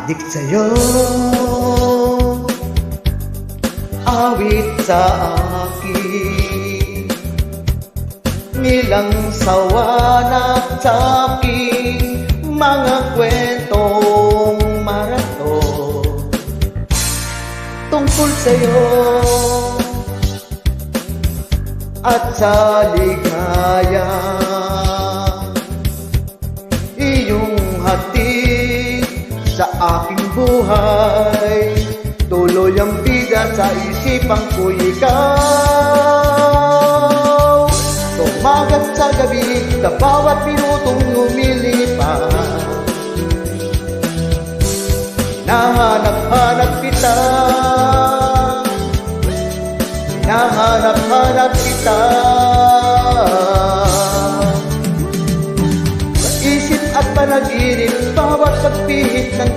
Adik sa'yo, awit sa akin, nilang sawanat sa aking mga kwentong marato tungkol sa'yo at sa ligaya. Iyong hatid sa aking buhay, tuloy ang bida sa isipan ko ikaw. Tumagat sa gabi na bawat minutong lumilipas, nahanap-hanap kita, nahanap-hanap kita. Sa isip at panaginip, bawat pagpihit ng